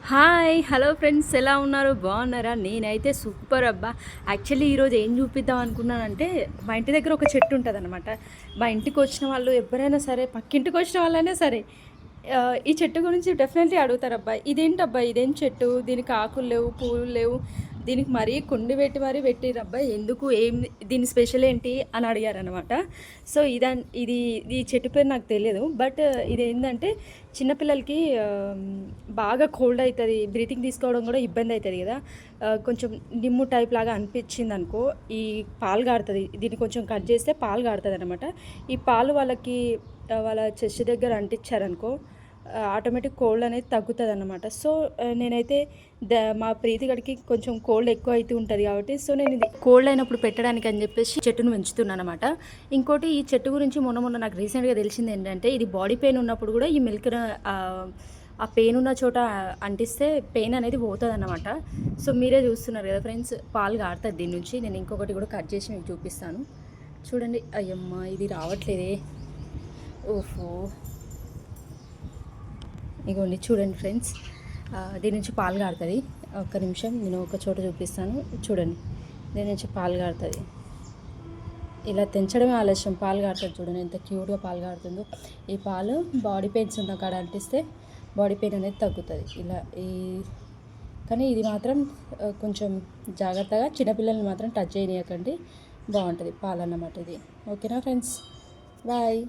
Hi hello friends, ఎలా ఉన్నారు? బాగున్నారా? నేనైతే సూపర్ అబ్బా. యాక్చువల్లీ ఈరోజు ఏం చూపిద్దాం అనుకున్నానంటే, మా ఇంటి దగ్గర ఒక చెట్టు ఉంటుంది అనమాట. మా ఇంటికి వచ్చిన వాళ్ళు ఎవరైనా సరే, పక్కింటికి వచ్చిన వాళ్ళైనా సరే, ఈ చెట్టు గురించి డెఫినెట్లీ అడుగుతారబ్బా. ఇదేంటబ్బా, ఇదేం చెట్టు, దీనికి ఆకులు లేవు, పూలు లేవు, దీనికి మరీ కుండి పెట్టి మరీ పెట్టిరబ్బా, ఎందుకు, ఏం, దీని స్పెషల్ ఏంటి అని అడిగారనమాట. సో ఇది ఈ చెట్టు పేరు నాకు తెలియదు, బట్ ఇది ఏంటంటే చిన్నపిల్లలకి బాగా కోల్డ్ అవుతుంది, బ్రీతింగ్ తీసుకోవడం కూడా ఇబ్బంది అవుతుంది కదా. కొంచెం నిమ్ము టైప్ లాగా అనిపించింది అనుకో, ఈ పాలు గారుతుంది, దీన్ని కొంచెం కట్ చేస్తే పాలు గారుతుంది అనమాట. ఈ పాలు వాళ్ళకి వాళ్ళ చెస్ట్ దగ్గర అంటించారనుకో, ఆటోమేటిక్ కోల్డ్ అనేది తగ్గుతుంది అన్నమాట. సో నేనైతే మా ప్రీతి గడికి కొంచెం కోల్డ్ ఎక్కువ అయితే ఉంటుంది కాబట్టి, సో నేను ఇది కోల్డ్ అయినప్పుడు పెట్టడానికి అని చెప్పేసి చెట్టును పెంచుతున్నాను అనమాట. ఇంకోటి, ఈ చెట్టు గురించి మొన్న నాకు రీసెంట్గా తెలిసింది ఏంటంటే, ఇది బాడీ పెయిన్ ఉన్నప్పుడు కూడా ఈ మిల్క్ ఆ పెయిన్ ఉన్న చోట అంటిస్తే పెయిన్ అనేది పోతుంది అన్నమాట. సో మీరే చూస్తున్నారు కదా ఫ్రెండ్స్, పాలు కారుతుంది దీని నుంచి. నేను ఇంకొకటి కూడా కట్ చేసి మీకు చూపిస్తాను, చూడండి. అయ్యమ్మ, ఇది రావట్లేదే, ఓహో. ఇగోండి చూడండి ఫ్రెండ్స్, దీని నుంచి పాలు కారుతుంది. ఒక్క నిమిషం, నేను ఒక చోట చూపిస్తాను, చూడండి. దీని నుంచి పాలు కారుతుంది. ఇలా తెంచడమే ఆలస్యం, పాలు కారుతుంది. చూడండి ఎంత క్యూట్గా పాలు కారుతుందో. ఈ పాలు బాడీ పెయిన్స్ ఉన్న కాడ అంటిస్తే బాడీ పెయిన్ అనేది తగ్గుతుంది. కానీ ఇది మాత్రం కొంచెం జాగ్రత్తగా, చిన్నపిల్లల్ని మాత్రం టచ్ చేయనీయకండి, బాగుంటుంది పాలు అన్నమాట ఇది. ఓకేనా ఫ్రెండ్స్, బాయ్.